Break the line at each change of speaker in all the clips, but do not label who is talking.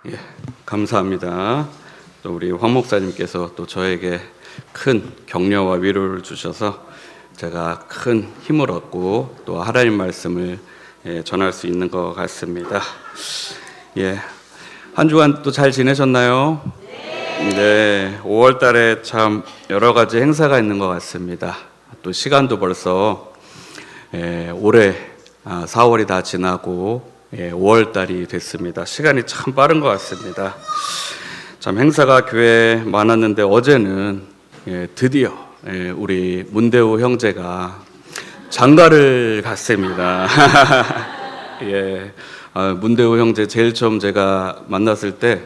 예, 감사합니다. 또 우리 황 목사님께서 또 저에게 큰 격려와 위로를 주셔서 제가 큰 힘을 얻고 또 하나님 말씀을 전할 수 있는 것 같습니다. 예, 한 주간 또 잘 지내셨나요? 네, 5월 달에 참 여러 가지 행사가 있는 것 같습니다. 또 시간도 벌써 올해 4월이 다 지나고 5월 달이 됐습니다. 시간이 참 빠른 것 같습니다. 참 행사가 교회에 많았는데 어제는 드디어 우리 문대호 형제가 장가를 갔습니다. 예, 문대호 형제 제일 처음 제가 만났을 때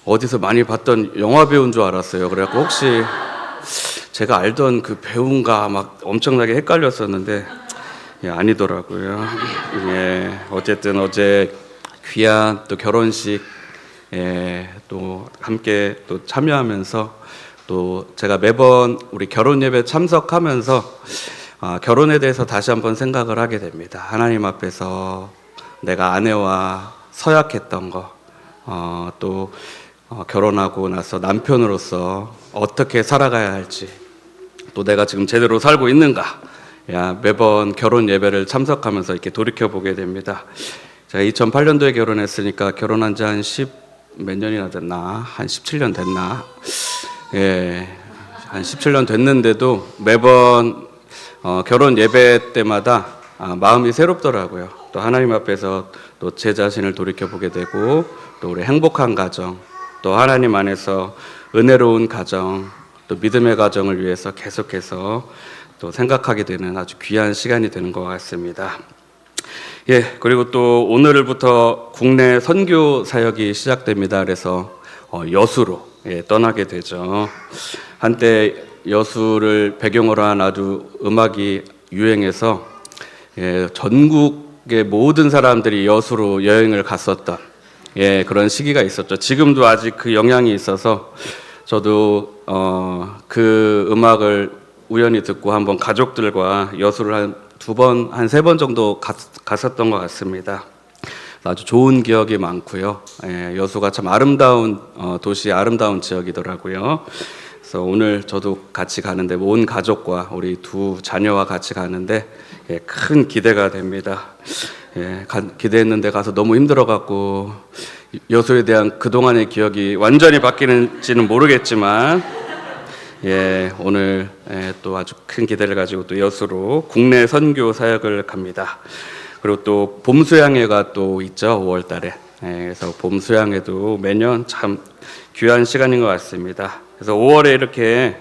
어디서 많이 봤던 영화 배우인 줄 알았어요. 그래갖고 혹시 제가 알던 그 배우인가 막 엄청나게 헷갈렸었는데 아니더라고요. 예, 어쨌든 어제 귀한 또 결혼식 또 함께 또 참여하면서 또 제가 매번 우리 결혼 예배 참석하면서 결혼에 대해서 다시 한번 생각을 하게 됩니다. 하나님 앞에서 내가 아내와 서약했던 거, 또 결혼하고 나서 남편으로서 어떻게 살아가야 할지, 또 내가 지금 제대로 살고 있는가, 매번 결혼 예배를 참석하면서 이렇게 돌이켜보게 됩니다. 제가 2008년도에 결혼했으니까 결혼한 지 한 몇 년이나 됐나? 한 17년 됐나? 예, 한 17년 됐는데도 매번 결혼 예배 때마다 마음이 새롭더라고요. 또 하나님 앞에서 또 제 자신을 돌이켜보게 되고, 또 우리 행복한 가정, 또 하나님 안에서 은혜로운 가정, 또 믿음의 가정을 위해서 계속해서 또 생각하게 되는 아주 귀한 시간이 되는 것 같습니다. 예, 그리고 또 오늘부터 국내 선교 사역이 시작됩니다. 그래서 여수로 떠나게 되죠. 한때 여수를 배경으로 한 아주 음악이 유행해서 전국의 모든 사람들이 여수로 여행을 갔었던 그런 시기가 있었죠. 지금도 아직 그 영향이 있어서 저도 그 음악을 우연히 듣고 한번 가족들과 여수를 한 2번, 한 3번 정도 갔었던 것 같습니다. 아주 좋은 기억이 많고요. 여수가 참 아름다운 도시, 아름다운 지역이더라고요. 그래서 오늘 저도 같이 가는데, 온 가족과 우리 2 자녀와 같이 가는데 큰 기대가 됩니다. 기대했는데 가서 너무 힘들어갖고 여수에 대한 그동안의 기억이 완전히 바뀌는지는 모르겠지만 오늘 또 아주 큰 기대를 가지고 또 여수로 국내 선교 사역을 갑니다. 그리고 또 봄 수양회가 또 있죠, 5월 달에. 그래서 봄 수양회도 매년 참 귀한 시간인 것 같습니다. 그래서 5월에 이렇게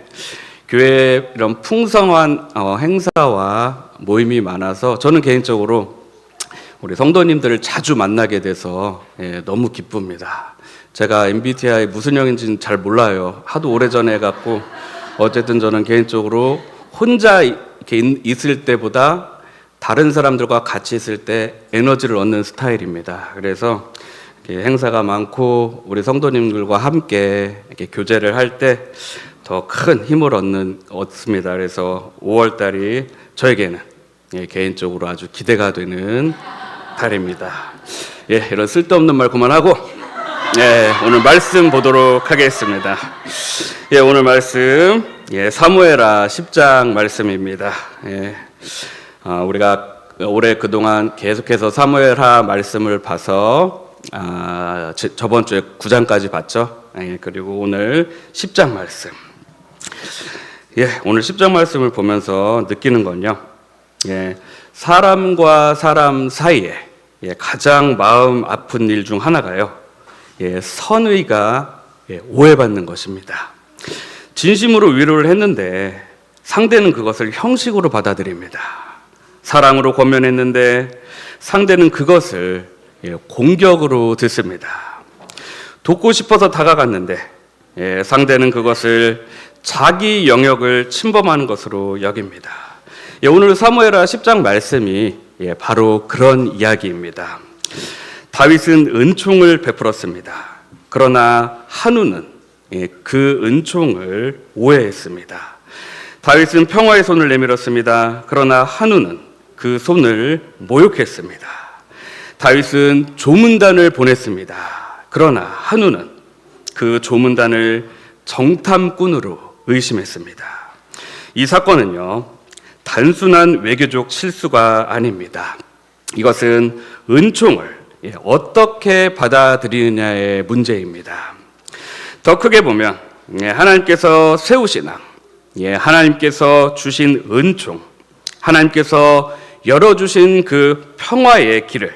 교회에 이런 풍성한 행사와 모임이 많아서 저는 개인적으로 우리 성도님들을 자주 만나게 돼서 너무 기쁩니다. 제가 MBTI 무슨 형인지는 잘 몰라요. 하도 오래전에 해갖고. 어쨌든 저는 개인적으로 혼자 이렇게 있을 때보다 다른 사람들과 같이 있을 때 에너지를 얻는 스타일입니다. 그래서 이렇게 행사가 많고 우리 성도님들과 함께 이렇게 교제를 할 때 더 큰 힘을 얻습니다. 그래서 5월 달이 저에게는 개인적으로 아주 기대가 되는 달입니다. 이런 쓸데없는 말 그만하고 오늘 말씀 보도록 하겠습니다. 오늘 말씀 사무엘하 10장 말씀입니다. 우리가 올해 그동안 계속해서 사무엘하 말씀을 봐서 저번 주에 9장까지 봤죠. 그리고 오늘 10장 말씀. 오늘 10장 말씀을 보면서 느끼는 건요. 사람과 사람 사이에 가장 마음 아픈 일 중 하나가요. 선의가 오해받는 것입니다. 진심으로 위로를 했는데 상대는 그것을 형식으로 받아들입니다. 사랑으로 권면했는데 상대는 그것을 공격으로 듣습니다. 돕고 싶어서 다가갔는데 상대는 그것을 자기 영역을 침범하는 것으로 여깁니다. 오늘 사무엘하 10장 말씀이 바로 그런 이야기입니다. 다윗은 은총을 베풀었습니다. 그러나 한우는 그 은총을 오해했습니다. 다윗은 평화의 손을 내밀었습니다. 그러나 한우는 그 손을 모욕했습니다. 다윗은 조문단을 보냈습니다. 그러나 한우는 그 조문단을 정탐꾼으로 의심했습니다. 이 사건은요, 단순한 외교적 실수가 아닙니다. 이것은 은총을 어떻게 받아들이느냐의 문제입니다. 더 크게 보면 하나님께서 세우신 왕, 하나님께서 주신 은총, 하나님께서 열어주신 그 평화의 길을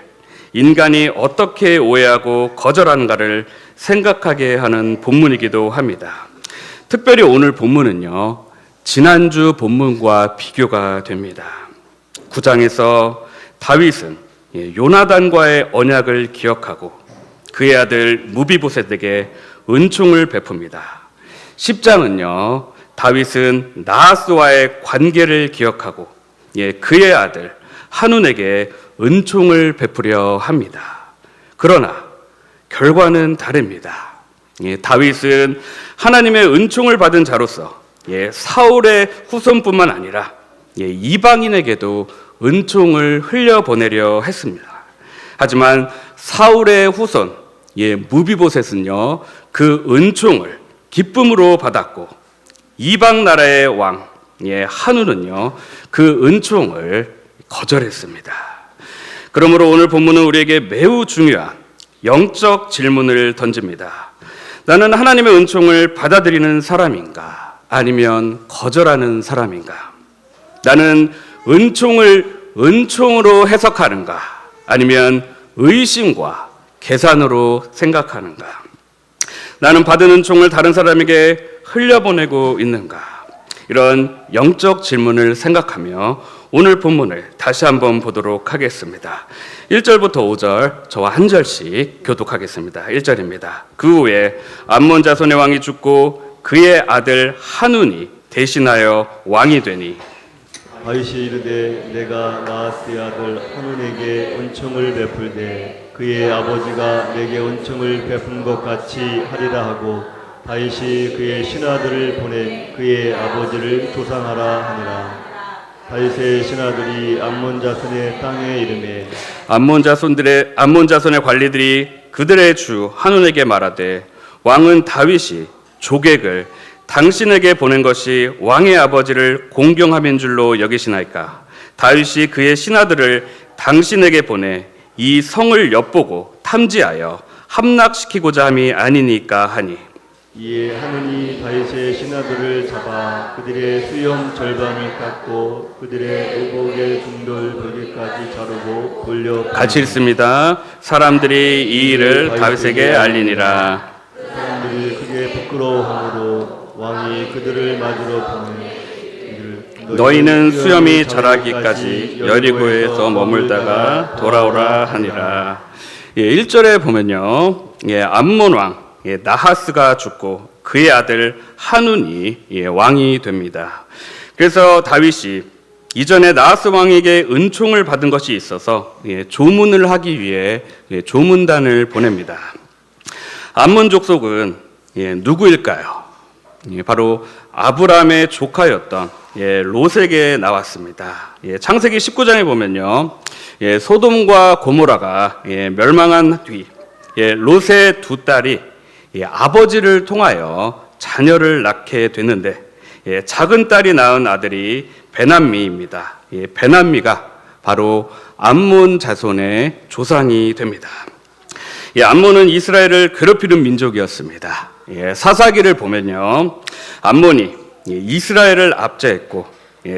인간이 어떻게 오해하고 거절하는가를 생각하게 하는 본문이기도 합니다. 특별히 오늘 본문은요, 지난주 본문과 비교가 됩니다. 9장에서 다윗은 요나단과의 언약을 기억하고 그의 아들 무비보셋에게 은총을 베풉니다. 10장은요, 다윗은 나하스와의 관계를 기억하고 그의 아들 한운에게 은총을 베푸려 합니다. 그러나 결과는 다릅니다. 다윗은 하나님의 은총을 받은 자로서 사울의 후손뿐만 아니라 이방인에게도 은총을 흘려보내려 했습니다. 하지만 사울의 후손 무비보셋은요, 그 은총을 기쁨으로 받았고 이방 나라의 왕 한우는요, 그 은총을 거절했습니다. 그러므로 오늘 본문은 우리에게 매우 중요한 영적 질문을 던집니다. 나는 하나님의 은총을 받아들이는 사람인가? 아니면 거절하는 사람인가? 나는 은총을 은총으로 해석하는가? 아니면 의심과 계산으로 생각하는가? 나는 받은 은총을 다른 사람에게 흘려보내고 있는가? 이런 영적 질문을 생각하며 오늘 본문을 다시 한번 보도록 하겠습니다. 1절부터 5절 저와 한 절씩 교독하겠습니다. 1절입니다. 그 후에 암몬 자손의 왕이 죽고 그의 아들 한운이 대신하여 왕이 되니
다윗이 이르되 내가 나하스의 아들 한운에게 은총을 베풀되 그의 아버지가 내게 은총을 베푼 것 같이 하리라 하고 다윗이 그의 신하들을 보내 그의 아버지를 조상하라 하니라. 다윗의 신하들이 암몬 자손의 땅에 이르매
암몬 자손의 관리들이 그들의 주 한운에게 말하되 왕은 다윗이 조객을 당신에게 보낸 것이 왕의 아버지를 공경함인 줄로 여기시나이까? 다윗이 그의 신하들을 당신에게 보내 이 성을 엿보고 탐지하여 함락시키고자 함이 아니니까 하니.
이에 한운이 다윗의 신하들을 잡아 그들의 수염 절반을 깎고 그들의 의복의 중돌 부리까지 자르고 돌려
같이 읽습니다. 사람들이 이 일을 다윗에게 알리니라.
사람들이 크게 부끄러워하므로 왕이 그들을 맞으러 보내
너희는 수염이 자라기까지 여리고에서 머물다가 돌아오라 하니라. 1절에 보면요, 암몬 왕 나하스가 죽고 그의 아들 한운이 왕이 됩니다. 그래서 다윗이 이전에 나하스 왕에게 은총을 받은 것이 있어서 조문을 하기 위해 조문단을 보냅니다. 암몬 족속은 누구일까요? 바로 아브라함의 조카였던 롯에게 나왔습니다. 창세기 19장에 보면요, 소돔과 고모라가 멸망한 뒤 롯의 두 딸이 아버지를 통하여 자녀를 낳게 됐는데 작은 딸이 낳은 아들이 베남미입니다. 베남미가 바로 암몬 자손의 조상이 됩니다. 암몬은 이스라엘을 괴롭히는 민족이었습니다. 사사기를 보면요, 암몬이 이스라엘을 압제했고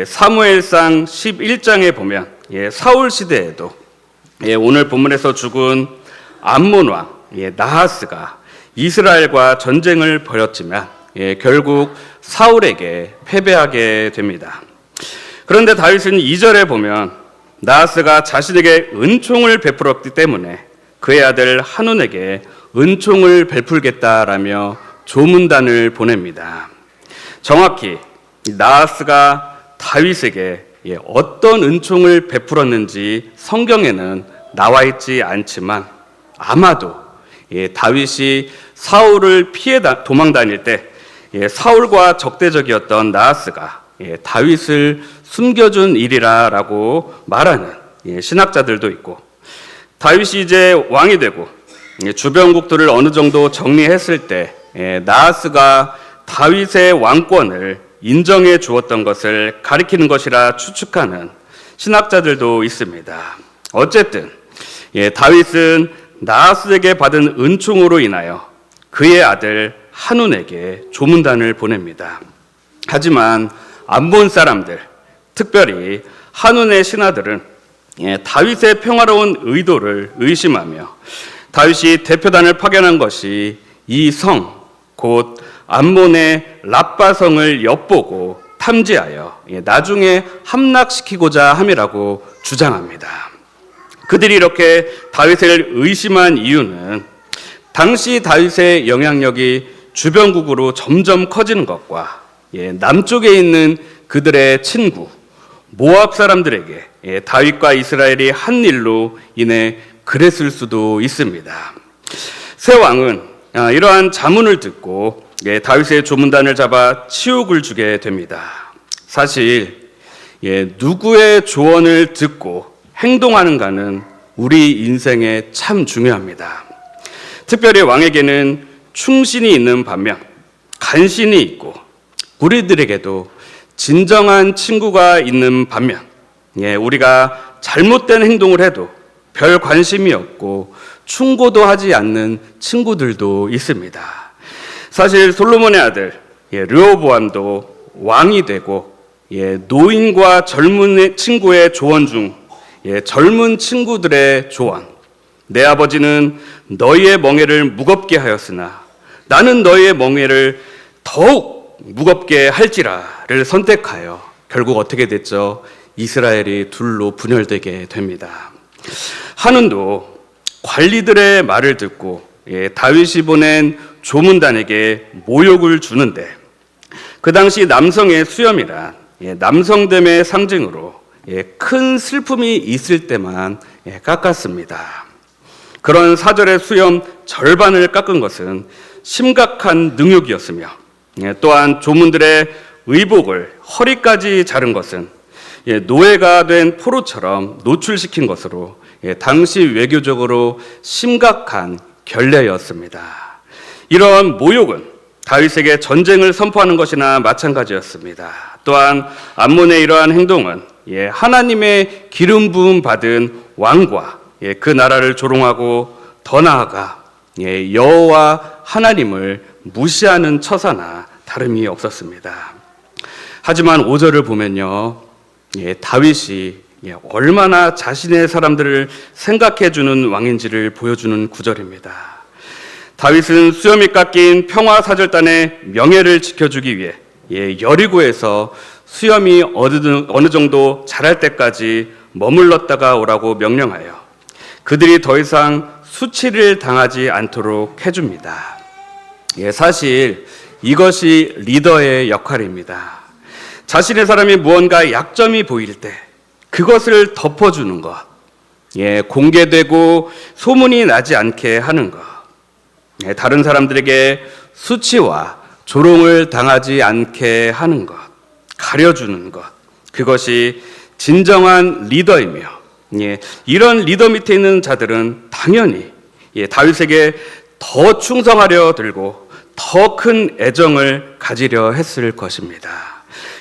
사무엘상 11장에 보면 사울 시대에도 오늘 본문에서 죽은 암몬 왕 나하스가 이스라엘과 전쟁을 벌였지만 결국 사울에게 패배하게 됩니다. 그런데 다윗은 2절에 보면 나하스가 자신에게 은총을 베풀었기 때문에 그의 아들 한운에게 은총을 베풀겠다라며 조문단을 보냅니다. 정확히 나하스가 다윗에게 어떤 은총을 베풀었는지 성경에는 나와 있지 않지만 아마도 다윗이 사울을 피해 도망 다닐 때 사울과 적대적이었던 나하스가 다윗을 숨겨준 일이라고 말하는 신학자들도 있고, 다윗이 이제 왕이 되고 주변국들을 어느 정도 정리했을 때 나하스가 다윗의 왕권을 인정해 주었던 것을 가리키는 것이라 추측하는 신학자들도 있습니다. 어쨌든 다윗은 나하스에게 받은 은총으로 인하여 그의 아들 한운에게 조문단을 보냅니다. 하지만 암몬 사람들, 특별히 한운의 신하들은 다윗의 평화로운 의도를 의심하며 다윗이 대표단을 파견한 것이 이 성, 곧 암몬의 랍바성을 엿보고 탐지하여 나중에 함락시키고자 함이라고 주장합니다. 그들이 이렇게 다윗을 의심한 이유는 당시 다윗의 영향력이 주변국으로 점점 커지는 것과 남쪽에 있는 그들의 친구 모압 사람들에게 다윗과 이스라엘이 한 일로 인해 그랬을 수도 있습니다. 새 왕은 이러한 자문을 듣고 다윗의 조문단을 잡아 치욕을 주게 됩니다. 사실 누구의 조언을 듣고 행동하는가는 우리 인생에 참 중요합니다. 특별히 왕에게는 충신이 있는 반면 간신이 있고 우리들에게도 진정한 친구가 있는 반면 우리가 잘못된 행동을 해도 별 관심이 없고 충고도 하지 않는 친구들도 있습니다. 사실 솔로몬의 아들 르호보암도 왕이 되고 노인과 젊은 친구의 조언 중 젊은 친구들의 조언, 내 아버지는 너희의 멍에를 무겁게 하였으나 나는 너희의 멍에를 더욱 무겁게 할지라를 선택하여 결국 어떻게 됐죠? 이스라엘이 둘로 분열되게 됩니다. 한운도 관리들의 말을 듣고 다윗이 보낸 조문단에게 모욕을 주는데 그 당시 남성의 수염이란 남성됨의 상징으로 큰 슬픔이 있을 때만 깎았습니다. 그런 사절의 수염 절반을 깎은 것은 심각한 능욕이었으며 또한 조문들의 의복을 허리까지 자른 것은 노예가 된 포로처럼 노출시킨 것으로 당시 외교적으로 심각한 결례였습니다. 이런 모욕은 다윗에게 전쟁을 선포하는 것이나 마찬가지였습니다. 또한 암몬의 이러한 행동은 하나님의 기름 부음 받은 왕과 그 나라를 조롱하고 더 나아가 여호와 하나님을 무시하는 처사나 다름이 없었습니다. 하지만 5절을 보면요, 다윗이 얼마나 자신의 사람들을 생각해주는 왕인지를 보여주는 구절입니다. 다윗은 수염이 깎인 평화사절단의 명예를 지켜주기 위해 여리고에서 수염이 어느 정도 자랄 때까지 머물렀다가 오라고 명령하여 그들이 더 이상 수치를 당하지 않도록 해줍니다. 사실 이것이 리더의 역할입니다. 자신의 사람이 무언가 약점이 보일 때 그것을 덮어주는 것, 공개되고 소문이 나지 않게 하는 것, 다른 사람들에게 수치와 조롱을 당하지 않게 하는 것, 가려주는 것, 그것이 진정한 리더이며 이런 리더 밑에 있는 자들은 당연히 다윗에게 더 충성하려 들고 더 큰 애정을 가지려 했을 것입니다.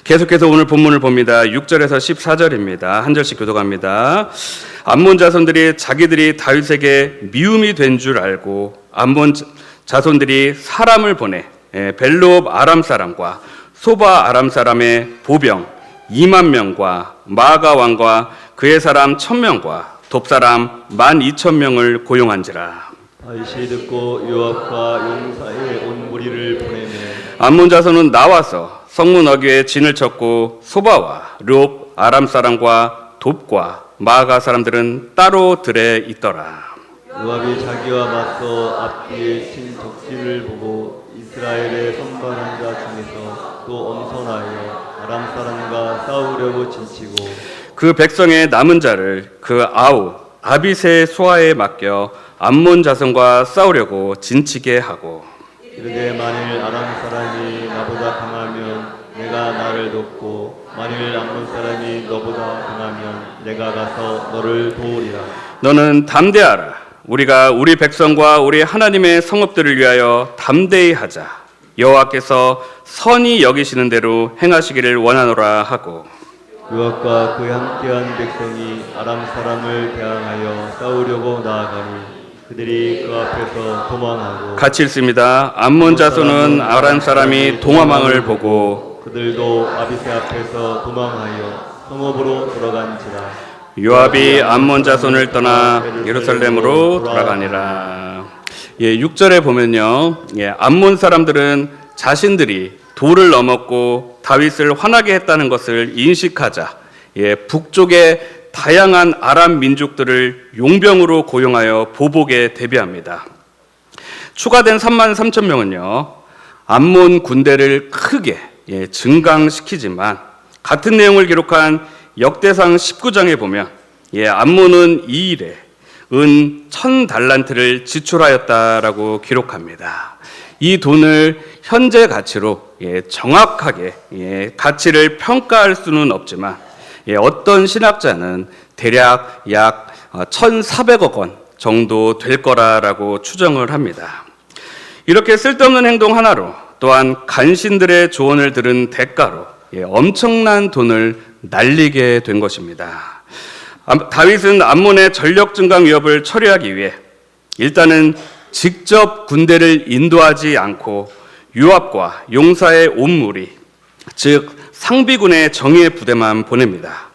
계속해서 오늘 본문을 봅니다. 6절에서 14절입니다. 한 절씩 교독합니다. 암몬 자손들이 자기들이 다윗에게 미움이 된 줄 알고 암몬 자손들이 사람을 보내 벨롭 아람 사람과 소바 아람 사람의 보병 2만 명과 마가 왕과 그의 사람 1,000명과 돕 사람 12,000명을 고용한지라.
다윗이 듣고 요압과 용사의 온 무리를 보내매
암몬 자손은 나와서 성문 어귀에 진을 쳤고 소바와 르홉 아람 사람과 돕과 마가 사람들은 따로 들에 있더라.
요압이 자기와 맞서 앞뒤에 친 적진을 보고 이스라엘의 선발한 자 중에서 또 엄선하여 아람 사람과 싸우려고 진치고
그 백성의 남은 자를 그 아우 아비세 소아에 맡겨 암몬 자손과 싸우려고 진치게 하고
이르되 만일 아람 사람이 나보다 강하면 내가 나를 돕고 만일 암몬 사람이 너보다 강하면 내가 가서 너를 도우리라.
너는 담대하라. 우리가 우리 백성과 우리 하나님의 성읍들을 위하여 담대히 하자. 여호와께서 선히 여기시는 대로 행하시기를 원하노라 하고
요압과 그에 함께한 백성이 아람 사람을 대항하여 싸우려고 나아가니 그들이 그 앞에서 도망하고
같이 읽습니다. 암몬 자손은 아람 사람이 동화망을 보고
그들도 아비새 앞에서 도망하여 성읍으로 들어간지라.
요압이 암몬 자손을 떠나 예루살렘으로 돌아가니라. 6절에 보면요. 암몬 사람들은 자신들이 도를 넘었고 다윗을 화나게 했다는 것을 인식하자 북쪽의 다양한 아람 민족들을 용병으로 고용하여 보복에 대비합니다. 추가된 3만 3천 명은요. 암몬 군대를 크게 증강시키지만 같은 내용을 기록한 역대상 19장에 보면 암몬은 이 일에 은 1000달란트를 지출하였다라고 기록합니다. 이 돈을 현재 가치로 정확하게 가치를 평가할 수는 없지만 어떤 신학자는 대략 약 1,400억 원 정도 될 거라고 추정을 합니다. 이렇게 쓸데없는 행동 하나로 또한 간신들의 조언을 들은 대가로 엄청난 돈을 날리게 된 것입니다. 다윗은 암몬의 전력 증강 위협을 처리하기 위해 일단은 직접 군대를 인도하지 않고 요압과 용사의 온 무리, 즉 상비군의 정예 부대만 보냅니다.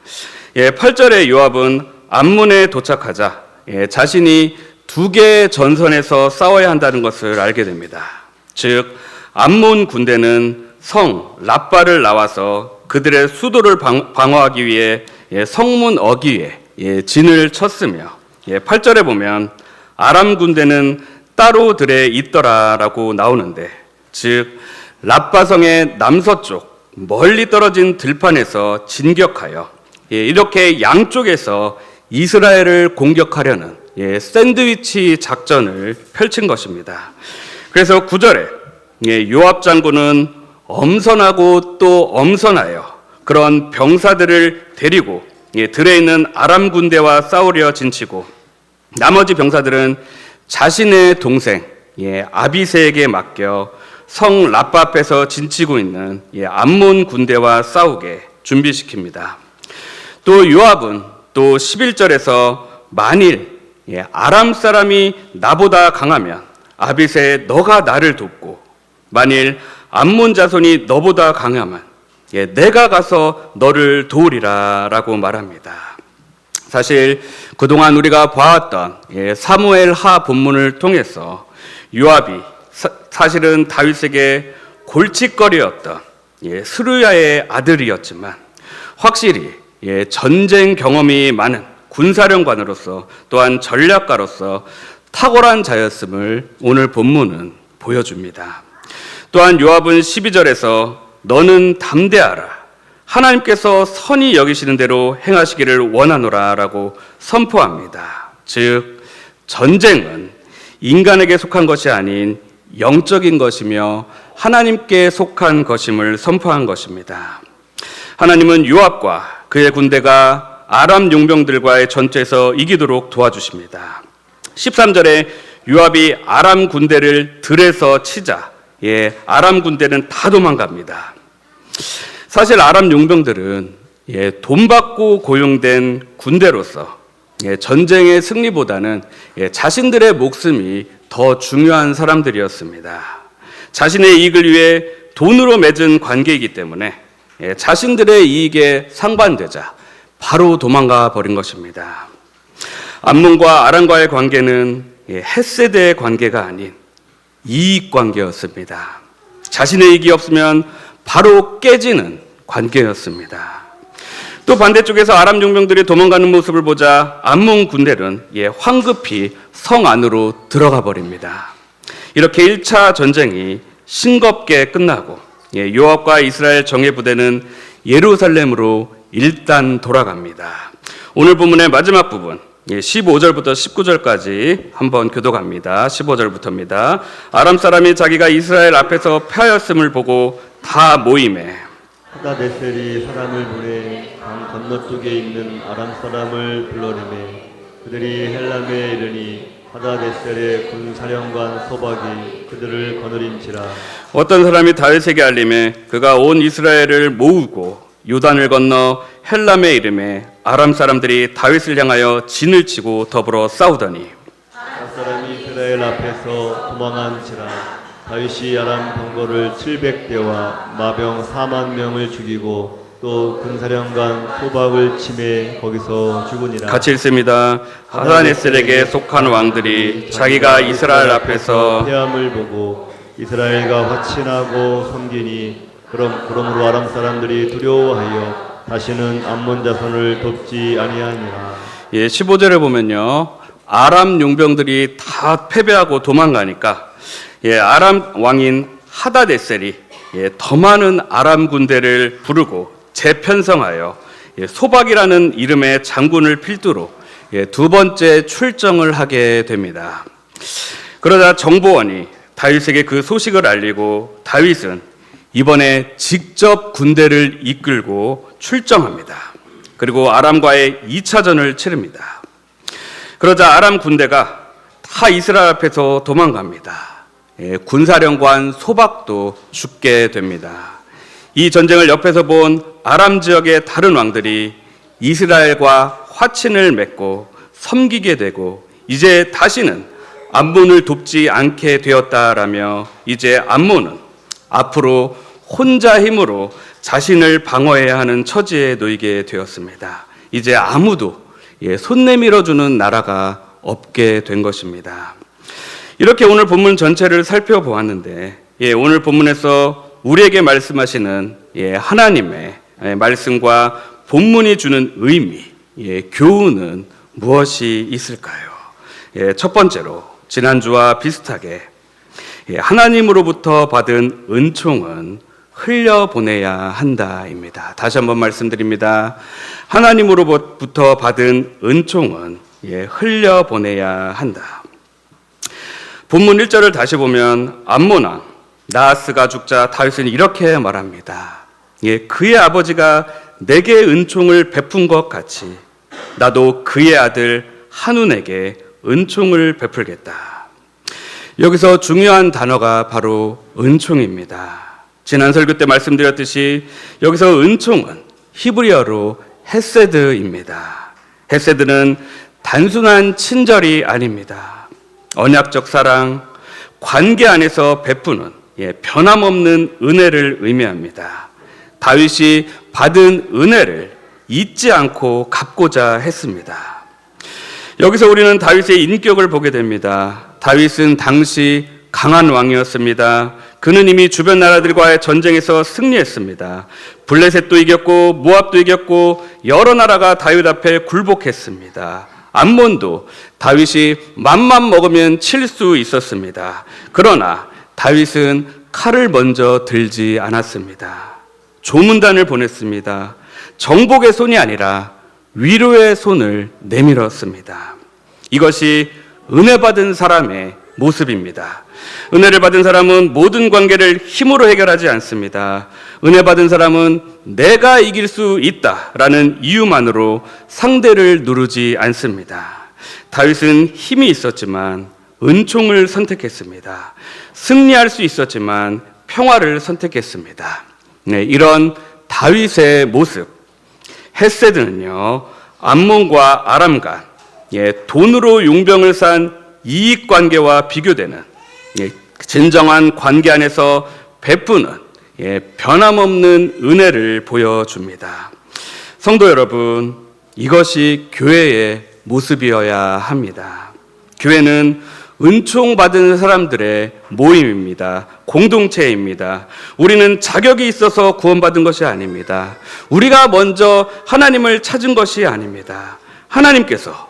8절에 요압은 암몬에 도착하자 자신이 2개의 전선에서 싸워야 한다는 것을 알게 됩니다. 즉 암몬 군대는 성 랍바를 나와서 그들의 수도를 방어하기 위해 성문 어귀에 진을 쳤으며 8절에 보면 아람 군대는 따로 들에 있더라라고 나오는데 즉 랍바성의 남서쪽 멀리 떨어진 들판에서 진격하여 이렇게 양쪽에서 이스라엘을 공격하려는 샌드위치 작전을 펼친 것입니다. 그래서 9절에 요압 장군은 엄선하고 또 엄선하여 그런 병사들을 데리고 들에 있는 아람 군대와 싸우려 진치고 나머지 병사들은 자신의 동생 아비새에게 맡겨 성 랍바 앞에서 진치고 있는 암몬 군대와 싸우게 준비시킵니다. 또 요압은 또 11절에서 만일 아람 사람이 나보다 강하면 아비새 너가 나를 돕고 만일 암몬 자손이 너보다 강하면 내가 가서 너를 도우리라 라고 말합니다. 사실 그동안 우리가 봐왔던 사무엘 하 본문을 통해서 요압이 사실은 다윗에게 골칫거리였던 스루야의 아들이었지만 확실히 전쟁 경험이 많은 군사령관으로서 또한 전략가로서 탁월한 자였음을 오늘 본문은 보여줍니다. 또한 요압은 12절에서 너는 담대하라 하나님께서 선히 여기시는 대로 행하시기를 원하노라 라고 선포합니다. 즉 전쟁은 인간에게 속한 것이 아닌 영적인 것이며 하나님께 속한 것임을 선포한 것입니다. 하나님은 요압과 그의 군대가 아람 용병들과의 전투에서 이기도록 도와주십니다. 13절에 요압이 아람 군대를 들에서 치자 아람 군대는 다 도망갑니다. 사실 아람 용병들은 돈 받고 고용된 군대로서 전쟁의 승리보다는 자신들의 목숨이 더 중요한 사람들이었습니다. 자신의 이익을 위해 돈으로 맺은 관계이기 때문에 자신들의 이익에 상반되자 바로 도망가 버린 것입니다. 암몬과 아람과의 관계는 헷세대의 관계가 아닌 이익 관계였습니다. 자신의 이익이 없으면 바로 깨지는 관계였습니다. 또 반대쪽에서 아람 용병들이 도망가는 모습을 보자 암몬 군대는 황급히 성 안으로 들어가 버립니다. 이렇게 1차 전쟁이 싱겁게 끝나고 요압과 이스라엘 정예 부대는 예루살렘으로 일단 돌아갑니다. 오늘 본문의 마지막 부분 15절부터 19절까지 한번 교독합니다. 15절부터입니다. 아람 사람이 자기가 이스라엘 앞에서 패하였음을 보고 다 모임에
하다베셀이 사람을 보내 강 건너쪽에 있는 아람 사람을 불러내매 그들이 헬람에 이르니 하다데셀의 군사령관 소박이 그들을 거느린지라.
어떤 사람이 다윗에게 알림해 그가 온 이스라엘을 모으고 요단을 건너 헬람에 이름에 아람 사람들이 다윗을 향하여 진을 치고 더불어 싸우더니
각 사람이 이스라엘 앞에서 도망한지라. 다윗이 아람 병거를 700대와 마병 4만 명을 죽이고 또 군사령관 소박을 치매 거기서 죽으니라.
같이 읽습니다. 하다네셀에게 속한 왕들이 자기가 이스라엘 앞에서
패함을 보고 이스라엘과 화친하고 섬기니 그러므로 아람 사람들이 두려워하여 다시는 암몬 자손을 돕지 아니하니라.
15절을 보면요. 아람 용병들이 다 패배하고 도망가니까 아람 왕인 하다데셀이 더 많은 아람 군대를 부르고 재편성하여 소박이라는 이름의 장군을 필두로 두 번째 출정을 하게 됩니다. 그러자 정보원이 다윗에게 그 소식을 알리고 다윗은 이번에 직접 군대를 이끌고 출정합니다. 그리고 아람과의 2차전을 치릅니다. 그러자 아람 군대가 다 이스라엘 앞에서 도망갑니다. 군사령관 소박도 죽게 됩니다. 이 전쟁을 옆에서 본 아람 지역의 다른 왕들이 이스라엘과 화친을 맺고 섬기게 되고 이제 다시는 암몬을 돕지 않게 되었다라며 이제 암몬은 앞으로 혼자 힘으로 자신을 방어해야 하는 처지에 놓이게 되었습니다. 이제 아무도 손 내밀어주는 나라가 없게 된 것입니다. 이렇게 오늘 본문 전체를 살펴보았는데 오늘 본문에서 우리에게 말씀하시는 하나님의 말씀과 본문이 주는 의미, 교훈은 무엇이 있을까요? 첫 번째로 지난주와 비슷하게 하나님으로부터 받은 은총은 흘려보내야 한다입니다. 다시 한번 말씀드립니다. 하나님으로부터 받은 은총은 흘려보내야 한다. 본문 1절을 다시 보면 암몬 왕 나하스가 죽자 다윗은 이렇게 말합니다. 그의 아버지가 내게 은총을 베푼 것 같이 나도 그의 아들 한운에게 은총을 베풀겠다. 여기서 중요한 단어가 바로 은총입니다. 지난 설교 때 말씀드렸듯이 여기서 은총은 히브리어로 헤세드입니다. 헤세드는 단순한 친절이 아닙니다. 언약적 사랑, 관계 안에서 베푸는 변함없는 은혜를 의미합니다. 다윗이 받은 은혜를 잊지 않고 갚고자 했습니다. 여기서 우리는 다윗의 인격을 보게 됩니다. 다윗은 당시 강한 왕이었습니다. 그는 이미 주변 나라들과의 전쟁에서 승리했습니다. 블레셋도 이겼고 모압도 이겼고 여러 나라가 다윗 앞에 굴복했습니다. 암몬도 다윗이 맘만 먹으면 칠 수 있었습니다. 그러나 다윗은 칼을 먼저 들지 않았습니다. 조문단을 보냈습니다. 정복의 손이 아니라 위로의 손을 내밀었습니다. 이것이 은혜 받은 사람의 모습입니다. 은혜를 받은 사람은 모든 관계를 힘으로 해결하지 않습니다. 은혜 받은 사람은 내가 이길 수 있다라는 이유만으로 상대를 누르지 않습니다. 다윗은 힘이 있었지만 은총을 선택했습니다. 승리할 수 있었지만 평화를 선택했습니다. 이런 다윗의 모습, 헤세드는요, 암몬과 아람 간 돈으로 용병을 산 이익관계와 비교되는 진정한 관계 안에서 베푸는 변함없는 은혜를 보여줍니다. 성도 여러분, 이것이 교회의 모습이어야 합니다. 교회는 은총받은 사람들의 모임입니다. 공동체입니다. 우리는 자격이 있어서 구원받은 것이 아닙니다. 우리가 먼저 하나님을 찾은 것이 아닙니다. 하나님께서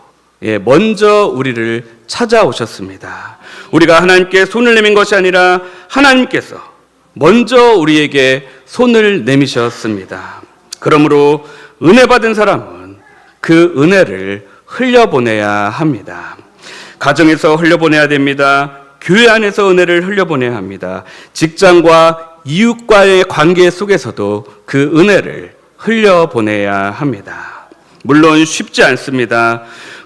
먼저 우리를 찾아오셨습니다. 우리가 하나님께 손을 내민 것이 아니라 하나님께서 먼저 우리에게 손을 내미셨습니다. 그러므로 은혜 받은 사람은 그 은혜를 흘려보내야 합니다. 가정에서 흘려보내야 됩니다. 교회 안에서 은혜를 흘려보내야 합니다. 직장과 이웃과의 관계 속에서도 그 은혜를 흘려보내야 합니다. 물론 쉽지 않습니다.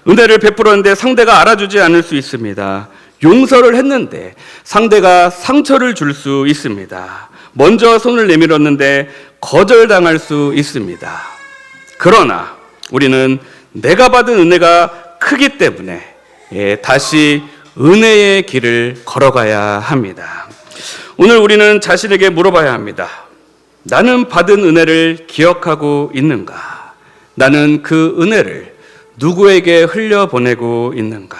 은혜를 베풀었는데 상대가 알아주지 않을 수 있습니다. 용서를 했는데 상대가 상처를 줄 수 있습니다. 먼저 손을 내밀었는데 거절당할 수 있습니다. 그러나 우리는 내가 받은 은혜가 크기 때문에 다시 은혜의 길을 걸어가야 합니다. 오늘 우리는 자신에게 물어봐야 합니다. 나는 받은 은혜를 기억하고 있는가? 나는 그 은혜를 누구에게 흘려보내고 있는가?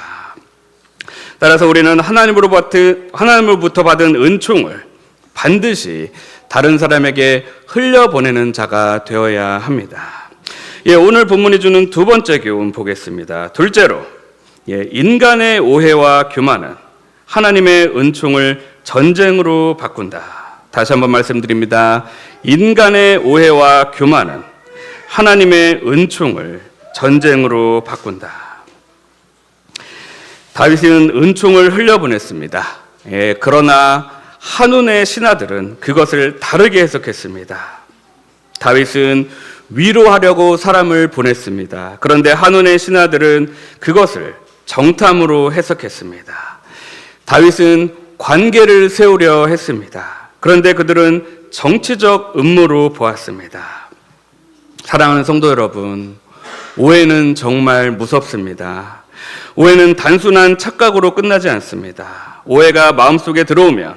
따라서 우리는 하나님으로부터 받은 은총을 반드시 다른 사람에게 흘려보내는 자가 되어야 합니다. 오늘 본문이 주는 두 번째 교훈 보겠습니다. 둘째로, 인간의 오해와 교만은 하나님의 은총을 전쟁으로 바꾼다. 다시 한번 말씀드립니다. 인간의 오해와 교만은 하나님의 은총을 전쟁으로 바꾼다. 다윗은 은총을 흘려보냈습니다. 그러나 한운의 신하들은 그것을 다르게 해석했습니다. 다윗은 위로하려고 사람을 보냈습니다. 그런데 한운의 신하들은 그것을 정탐으로 해석했습니다. 다윗은 관계를 세우려 했습니다. 그런데 그들은 정치적 음모로 보았습니다. 사랑하는 성도 여러분, 오해는 정말 무섭습니다. 오해는 단순한 착각으로 끝나지 않습니다. 오해가 마음속에 들어오면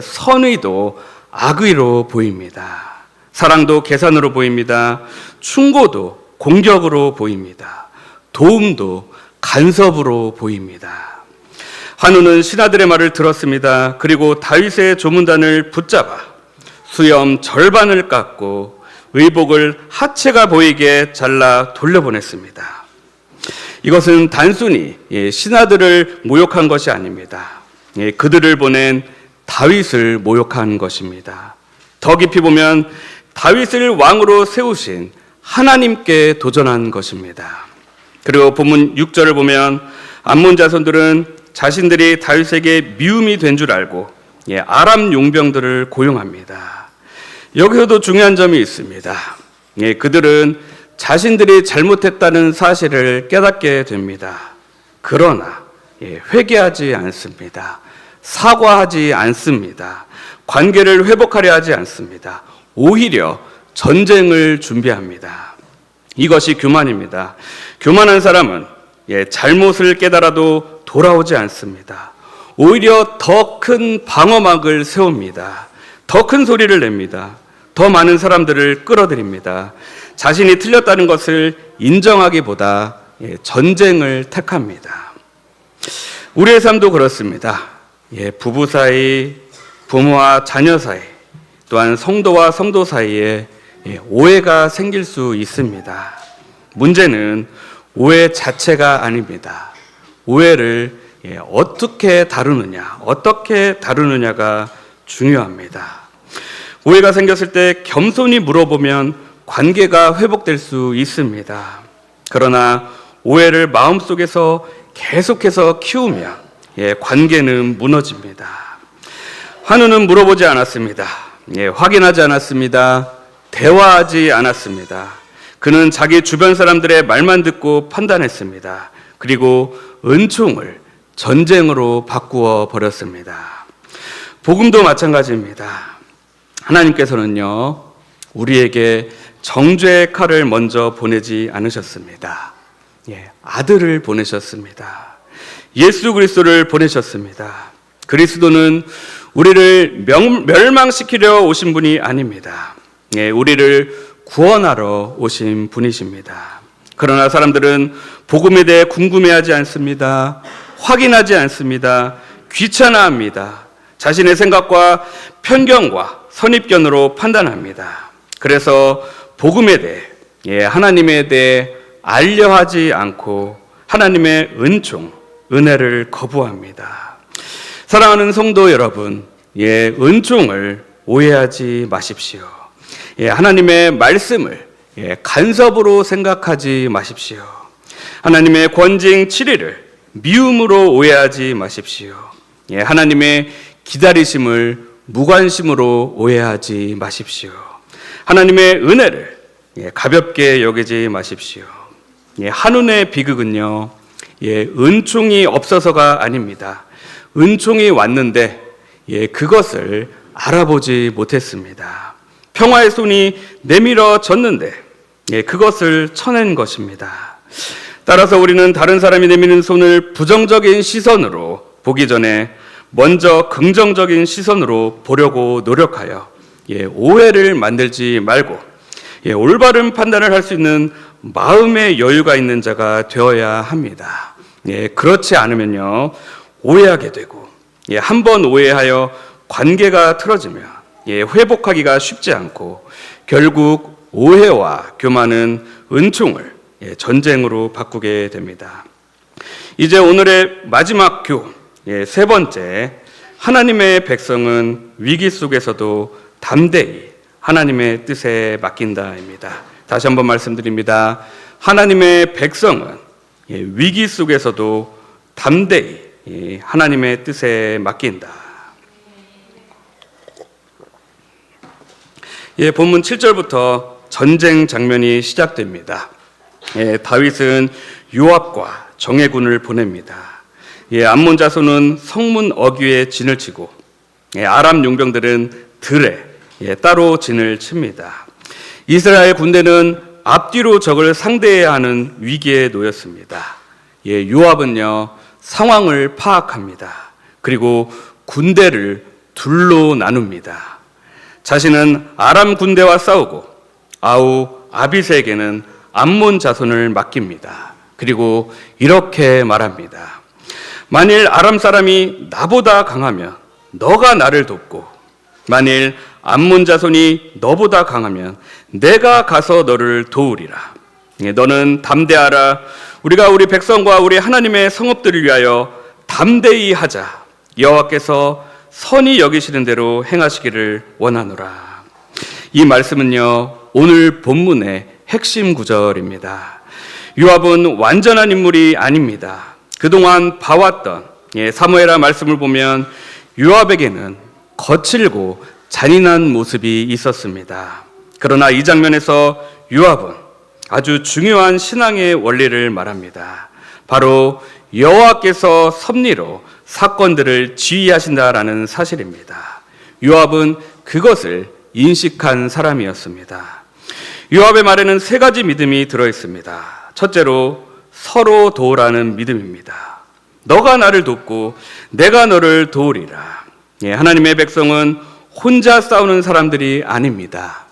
선의도 악의로 보입니다. 사랑도 계산으로 보입니다. 충고도 공격으로 보입니다. 도움도 간섭으로 보입니다. 한우는 신하들의 말을 들었습니다. 그리고 다윗의 조문단을 붙잡아 수염 절반을 깎고 의복을 하체가 보이게 잘라 돌려보냈습니다. 이것은 단순히 신하들을 모욕한 것이 아닙니다. 그들을 보낸 다윗을 모욕한 것입니다. 더 깊이 보면 다윗을 왕으로 세우신 하나님께 도전한 것입니다. 그리고 본문 6절을 보면 암몬 자손들은 자신들이 다윗에게 미움이 된 줄 알고 아람 용병들을 고용합니다. 여기서도 중요한 점이 있습니다. 그들은 자신들이 잘못했다는 사실을 깨닫게 됩니다. 그러나 회개하지 않습니다. 사과하지 않습니다. 관계를 회복하려 하지 않습니다. 오히려 전쟁을 준비합니다. 이것이 교만입니다. 교만한 사람은 잘못을 깨달아도 돌아오지 않습니다. 오히려 더 큰 방어막을 세웁니다. 더 큰 소리를 냅니다. 더 많은 사람들을 끌어들입니다. 자신이 틀렸다는 것을 인정하기보다 전쟁을 택합니다. 우리의 삶도 그렇습니다. 부부 사이, 부모와 자녀 사이, 또한 성도와 성도 사이에 오해가 생길 수 있습니다. 문제는 오해 자체가 아닙니다. 오해를 어떻게 다루느냐가 중요합니다. 오해가 생겼을 때 겸손히 물어보면 관계가 회복될 수 있습니다. 그러나 오해를 마음속에서 계속해서 키우면 관계는 무너집니다. 한우는 물어보지 않았습니다. 확인하지 않았습니다. 대화하지 않았습니다. 그는 자기 주변 사람들의 말만 듣고 판단했습니다. 그리고 은총을 전쟁으로 바꾸어 버렸습니다. 복음도 마찬가지입니다. 하나님께서는요, 우리에게 정죄의 칼을 먼저 보내지 않으셨습니다. 아들을 보내셨습니다. 예수 그리스도를 보내셨습니다. 그리스도는 우리를 멸망시키려 오신 분이 아닙니다. 우리를 구원하러 오신 분이십니다. 그러나 사람들은 복음에 대해 궁금해하지 않습니다. 확인하지 않습니다. 귀찮아합니다. 자신의 생각과 편견과 선입견으로 판단합니다. 그래서 복음에 대해, 하나님에 대해 알려하지 않고 하나님의 은혜를 거부합니다. 사랑하는 성도 여러분, 은총을 오해하지 마십시오. 하나님의 말씀을 간섭으로 생각하지 마십시오. 하나님의 권징 7일을 미움으로 오해하지 마십시오. 하나님의 기다리심을 무관심으로 오해하지 마십시오. 하나님의 은혜를 가볍게 여기지 마십시오. 한운의 비극은요, 은총이 없어서가 아닙니다. 은총이 왔는데 그것을 알아보지 못했습니다. 평화의 손이 내밀어졌는데 그것을 쳐낸 것입니다. 따라서 우리는 다른 사람이 내미는 손을 부정적인 시선으로 보기 전에 먼저 긍정적인 시선으로 보려고 노력하여 오해를 만들지 말고 올바른 판단을 할 수 있는 마음의 여유가 있는 자가 되어야 합니다. 그렇지 않으면요 오해하게 되고 한 번 오해하여 관계가 틀어지면 회복하기가 쉽지 않고 결국 오해와 교만은 은총을 전쟁으로 바꾸게 됩니다. 이제 오늘의 마지막 세 번째, 하나님의 백성은 위기 속에서도 담대히 하나님의 뜻에 맡긴다입니다. 다시 한번 말씀드립니다. 하나님의 백성은 위기 속에서도 담대히 하나님의 뜻에 맡긴다. 본문 7절부터 전쟁 장면이 시작됩니다. 다윗은 요압과 정예군을 보냅니다. 암몬 자손은 성문 어귀에 진을 치고 아람 용병들은 들에 따로 진을 칩니다. 이스라엘 군대는 앞뒤로 적을 상대해야 하는 위기에 놓였습니다. 요압은요 상황을 파악합니다. 그리고 군대를 둘로 나눕니다. 자신은 아람 군대와 싸우고 아우 아비새에게는 암몬 자손을 맡깁니다. 그리고 이렇게 말합니다. 만일 아람 사람이 나보다 강하면 너가 나를 돕고 만일 암몬 자손이 너보다 강하면 내가 가서 너를 도우리라. 너는 담대하라. 우리가 우리 백성과 우리 하나님의 성읍들을 위하여 담대히 하자. 여호와께서 선히 여기시는 대로 행하시기를 원하노라. 이 말씀은요 오늘 본문의 핵심 구절입니다. 요압은 완전한 인물이 아닙니다. 그동안 봐왔던 사무엘하 말씀을 보면 요압에게는 거칠고 잔인한 모습이 있었습니다. 그러나 이 장면에서 요압은 아주 중요한 신앙의 원리를 말합니다. 바로 여호와께서 섭리로 사건들을 지휘하신다라는 사실입니다. 요압은 그것을 인식한 사람이었습니다. 요압의 말에는 세 가지 믿음이 들어있습니다. 첫째로 서로 도우라는 믿음입니다. 너가 나를 돕고 내가 너를 도우리라. 하나님의 백성은 혼자 싸우는 사람들이 아닙니다.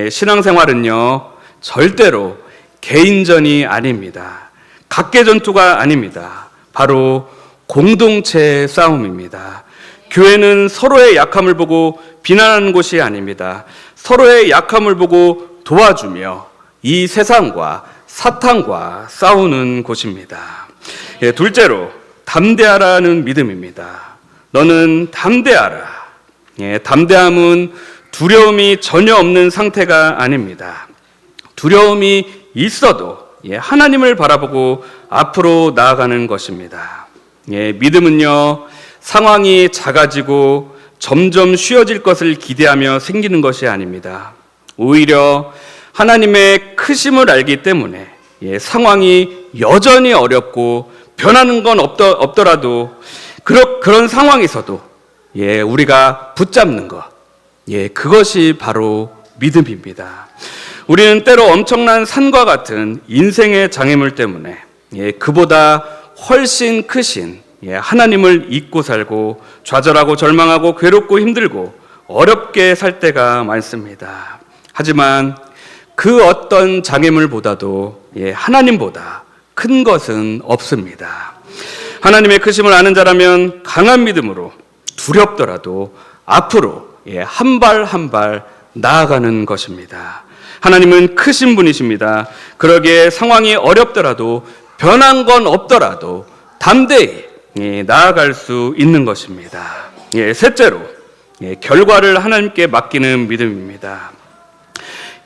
신앙생활은요 절대로 개인전이 아닙니다. 각계 전투가 아닙니다. 바로 공동체의 싸움입니다. 교회는 서로의 약함을 보고 비난하는 곳이 아닙니다. 서로의 약함을 보고 도와주며 이 세상과 사탄과 싸우는 곳입니다. 둘째로 담대하라는 믿음입니다. 너는 담대하라. 담대함은 두려움이 전혀 없는 상태가 아닙니다. 두려움이 있어도 하나님을 바라보고 앞으로 나아가는 것입니다. 믿음은요 상황이 작아지고 점점 쉬워질 것을 기대하며 생기는 것이 아닙니다. 오히려 하나님의 크심을 알기 때문에 상황이 여전히 어렵고 변하는 건 없더라도 그런 상황에서도 우리가 붙잡는 것, 그것이 바로 믿음입니다. 우리는 때로 엄청난 산과 같은 인생의 장애물 때문에 그보다 훨씬 크신 하나님을 잊고 살고 좌절하고 절망하고 괴롭고 힘들고 어렵게 살 때가 많습니다. 하지만 그 어떤 장애물보다도 하나님보다 큰 것은 없습니다. 하나님의 크심을 아는 자라면 강한 믿음으로 두렵더라도 앞으로 한 발 한 발 나아가는 것입니다. 하나님은 크신 분이십니다. 그러기에 상황이 어렵더라도 변한 건 없더라도 담대히 나아갈 수 있는 것입니다. 셋째로 결과를 하나님께 맡기는 믿음입니다.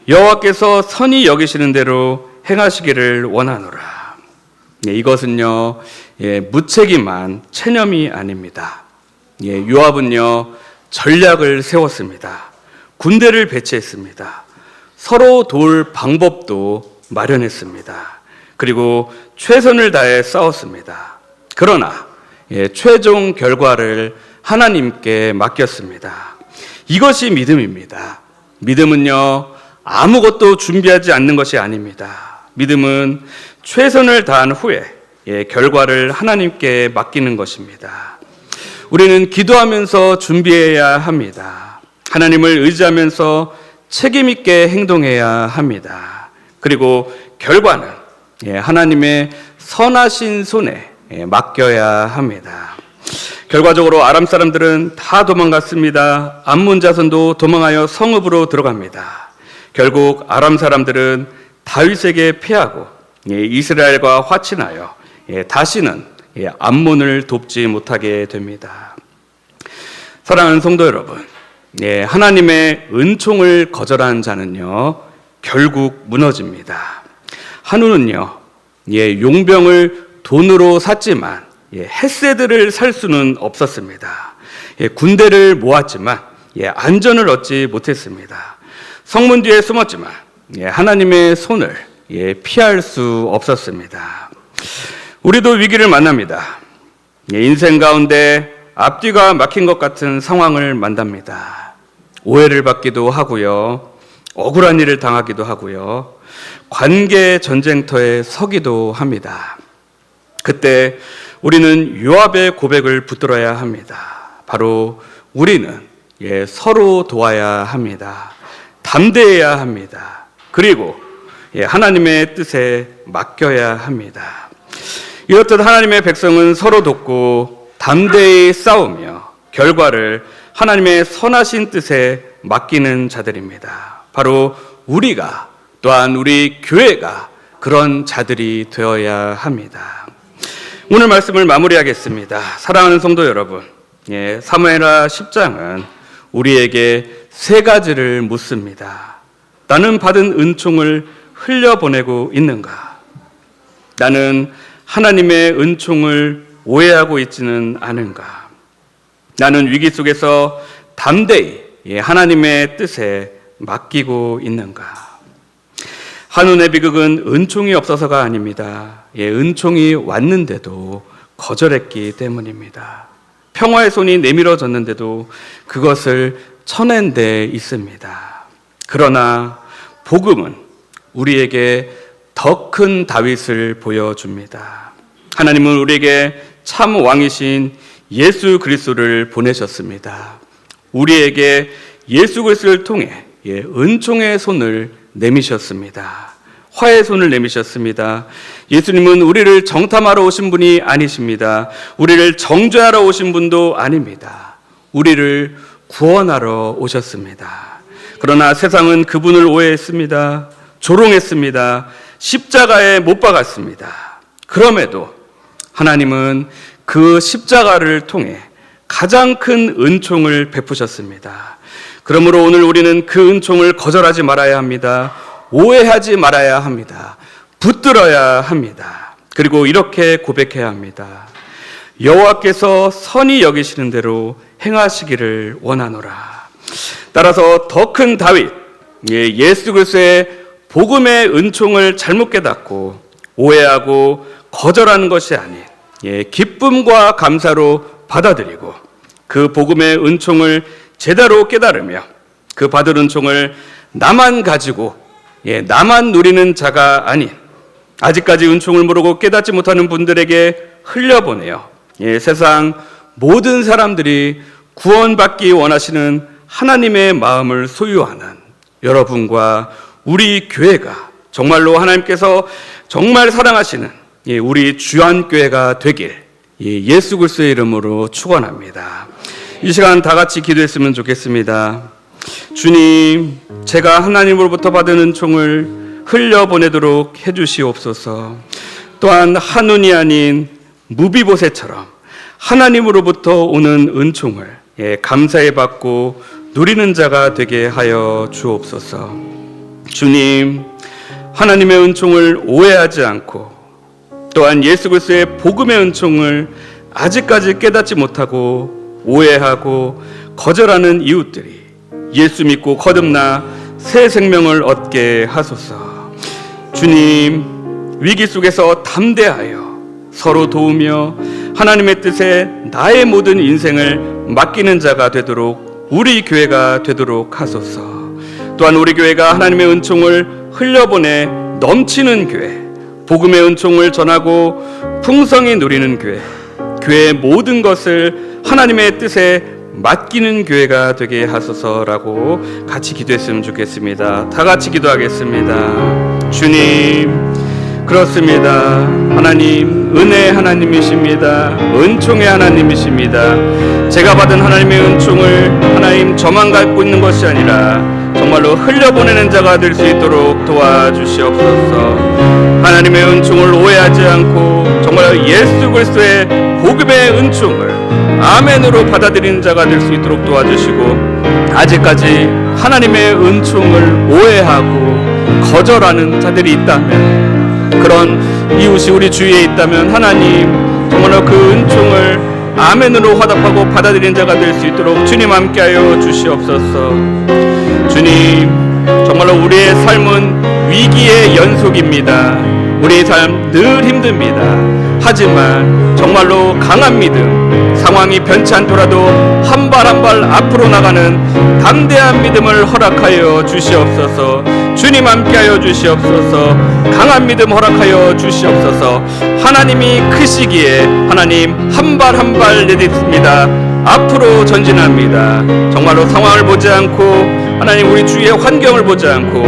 여호와께서 선히 여기시는 대로 행하시기를 원하노라. 이것은요 무책임한 체념이 아닙니다. 요압은요 전략을 세웠습니다. 군대를 배치했습니다. 서로 도울 방법도 마련했습니다. 그리고 최선을 다해 싸웠습니다. 그러나 최종 결과를 하나님께 맡겼습니다. 이것이 믿음입니다. 믿음은요, 아무것도 준비하지 않는 것이 아닙니다. 믿음은 최선을 다한 후에 결과를 하나님께 맡기는 것입니다. 우리는 기도하면서 준비해야 합니다. 하나님을 의지하면서 책임 있게 행동해야 합니다. 그리고 결과는 하나님의 선하신 손에 맡겨야 합니다. 결과적으로 아람 사람들은 다 도망갔습니다. 암몬 자손도 도망하여 성읍으로 들어갑니다. 결국 아람 사람들은 다윗에게 패하고 이스라엘과 화친하여 다시는 암몬을 돕지 못하게 됩니다. 사랑하는 성도 여러분, 하나님의 은총을 거절한 자는요, 결국 무너집니다. 한우는요, 용병을 돈으로 샀지만 헷세드를 살 수는 없었습니다. 군대를 모았지만 안전을 얻지 못했습니다. 성문 뒤에 숨었지만 하나님의 손을 피할 수 없었습니다. 우리도 위기를 만납니다. 인생 가운데 앞뒤가 막힌 것 같은 상황을 만납니다. 오해를 받기도 하고요, 억울한 일을 당하기도 하고요, 관계 전쟁터에 서기도 합니다. 그때 우리는 요압의 고백을 붙들어야 합니다. 바로 우리는 서로 도와야 합니다. 담대해야 합니다. 그리고 하나님의 뜻에 맡겨야 합니다. 이렇듯 하나님의 백성은 서로 돕고 담대히 싸우며 결과를 하나님의 선하신 뜻에 맡기는 자들입니다. 바로 우리가, 또한 우리 교회가 그런 자들이 되어야 합니다. 오늘 말씀을 마무리하겠습니다. 사랑하는 성도 여러분, 사무엘하 10장은 우리에게 세 가지를 묻습니다. 나는 받은 은총을 흘려보내고 있는가? 나는 하나님의 은총을 오해하고 있지는 않은가? 나는 위기 속에서 담대히 하나님의 뜻에 맡기고 있는가? 한운의 비극은 은총이 없어서가 아닙니다. 은총이 왔는데도 거절했기 때문입니다. 평화의 손이 내밀어졌는데도 그것을 쳐낸 데 있습니다. 그러나 복음은 우리에게 더 큰 다윗을 보여줍니다. 하나님은 우리에게 참 왕이신 예수 그리스도를 보내셨습니다. 우리에게 예수 그리스도를 통해 은총의 손을 내미셨습니다. 화해의 손을 내미셨습니다. 예수님은 우리를 정탐하러 오신 분이 아니십니다. 우리를 정죄하러 오신 분도 아닙니다. 우리를 구원하러 오셨습니다. 그러나 세상은 그분을 오해했습니다. 조롱했습니다. 십자가에 못 박았습니다. 그럼에도 하나님은 그 십자가를 통해 가장 큰 은총을 베푸셨습니다. 그러므로 오늘 우리는 그 은총을 거절하지 말아야 합니다. 오해하지 말아야 합니다. 붙들어야 합니다. 그리고 이렇게 고백해야 합니다. 여호와께서 선히 여기시는 대로 행하시기를 원하노라. 따라서 더 큰 다윗, 예수 그리스도의 복음의 은총을 잘못 깨닫고 오해하고 거절하는 것이 아닌 기쁨과 감사로 받아들이고 그 복음의 은총을 제대로 깨달으며 그 받은 은총을 나만 가지고 나만 누리는 자가 아닌 아직까지 은총을 모르고 깨닫지 못하는 분들에게 흘려보내요. 세상 모든 사람들이 구원받기 원하시는 하나님의 마음을 소유하는 여러분과 우리 교회가 정말로 하나님께서 정말 사랑하시는 우리 주안교회가 되길 예수 그리스도의 이름으로 축원합니다. 이 시간 다 같이 기도했으면 좋겠습니다. 주님, 제가 하나님으로부터 받은 은총을 흘려보내도록 해주시옵소서. 또한 한운이 아닌 무비보셋처럼 하나님으로부터 오는 은총을 감사히 받고 누리는 자가 되게 하여 주옵소서. 주님, 하나님의 은총을 오해하지 않고 또한 예수 그리스도의 복음의 은총을 아직까지 깨닫지 못하고 오해하고 거절하는 이웃들이 예수 믿고 거듭나 새 생명을 얻게 하소서. 주님, 위기 속에서 담대하여 서로 도우며 하나님의 뜻에 나의 모든 인생을 맡기는 자가 되도록 우리 교회가 되도록 하소서. 또한 우리 교회가 하나님의 은총을 흘려보내 넘치는 교회, 복음의 은총을 전하고 풍성히 누리는 교회, 교회의 모든 것을 하나님의 뜻에 맡기는 교회가 되게 하소서라고 같이 기도했으면 좋겠습니다. 다 같이 기도하겠습니다. 주님, 그렇습니다. 하나님, 은혜의 하나님이십니다. 은총의 하나님이십니다. 제가 받은 하나님의 은총을 하나님 저만 갖고 있는 것이 아니라 정말로 흘려보내는 자가 될 수 있도록 도와주시옵소서. 하나님의 은총을 오해하지 않고 정말 예수 그리스도의 복음의 은총을 아멘으로 받아들이는 자가 될 수 있도록 도와주시고, 아직까지 하나님의 은총을 오해하고 거절하는 자들이 있다면, 그런 이웃이 우리 주위에 있다면 하나님 정말로 그 은총을 아멘으로 화답하고 받아들이는 자가 될 수 있도록 주님 함께하여 주시옵소서. 주님, 정말로 우리의 삶은 위기의 연속입니다. 우리의 삶 늘 힘듭니다. 하지만 정말로 강한 믿음, 상황이 변치 않더라도 한 발 한 발 앞으로 나가는 담대한 믿음을 허락하여 주시옵소서. 주님 함께하여 주시옵소서. 강한 믿음 허락하여 주시옵소서. 하나님이 크시기에 하나님 한 발 한 발 내딛습니다. 앞으로 전진합니다. 정말로 상황을 보지 않고 하나님 우리 주위의 환경을 보지 않고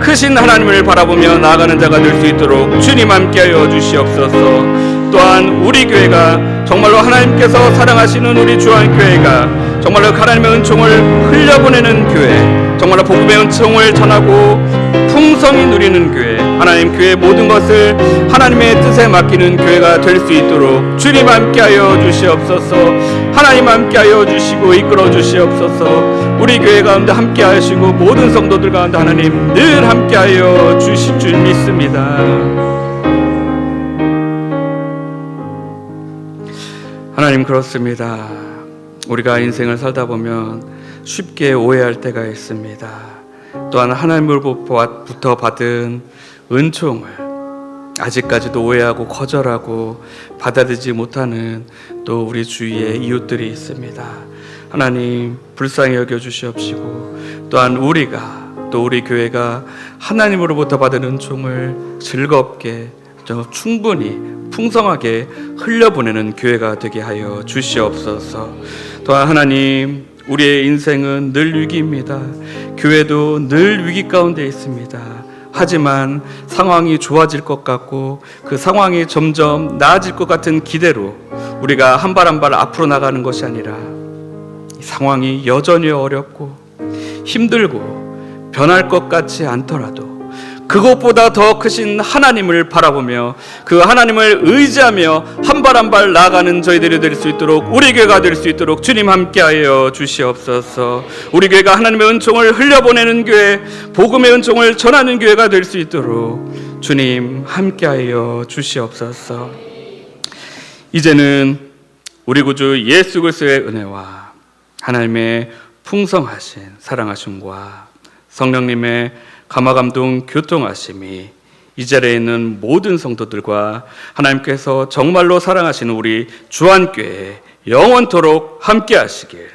크신 하나님을 바라보며 나아가는 자가 될 수 있도록 주님 함께하여 주시옵소서. 또한 우리 교회가 정말로 하나님께서 사랑하시는 우리 주한교회가 정말로 하나님의 은총을 흘려보내는 교회, 정말로 복음의 은총을 전하고 풍성히 누리는 교회, 하나님 교회의 모든 것을 하나님의 뜻에 맡기는 교회가 될 수 있도록 주님 함께하여 주시옵소서. 하나님 함께하여 주시고 이끌어 주시옵소서. 우리 교회 가운데 함께하시고 모든 성도들 가운데 하나님 늘 함께하여 주실 줄 믿습니다. 하나님, 그렇습니다. 우리가 인생을 살다 보면 쉽게 오해할 때가 있습니다. 또한 하나님으로부터 받은 은총을 아직까지도 오해하고 거절하고 받아들이지 못하는 또 우리 주위에 이웃들이 있습니다. 하나님, 불쌍히 여겨 주시옵시고, 또한 우리가 또 우리 교회가 하나님으로부터 받은 은총을 즐겁게 충분히 풍성하게 흘려보내는 교회가 되게 하여 주시옵소서. 또한 하나님, 우리의 인생은 늘 위기입니다. 교회도 늘 위기 가운데 있습니다. 하지만 상황이 좋아질 것 같고 그 상황이 점점 나아질 것 같은 기대로 우리가 한 발 한 발 앞으로 나가는 것이 아니라 상황이 여전히 어렵고 힘들고 변할 것 같지 않더라도 그것보다 더 크신 하나님을 바라보며 그 하나님을 의지하며 한 발 한 발 나아가는 저희들이 될 수 있도록, 우리 교회가 될 수 있도록 주님 함께하여 주시옵소서. 우리 교회가 하나님의 은총을 흘려보내는 교회, 복음의 은총을 전하는 교회가 될 수 있도록 주님 함께하여 주시옵소서. 이제는 우리 구주 예수 그리스도의 은혜와 하나님의 풍성하신 사랑하심과 성령님의 감화감동 교통하심이 이 자리에 있는 모든 성도들과 하나님께서 정말로 사랑하시는 우리 주한교회에 영원토록 함께 하시길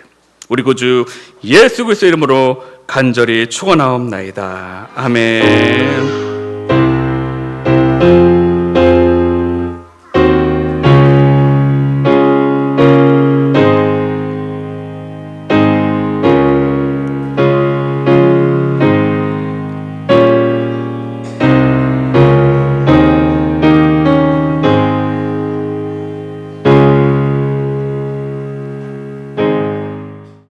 우리 구주 예수 그리스도 이름으로 간절히 축원하옵나이다. 아멘.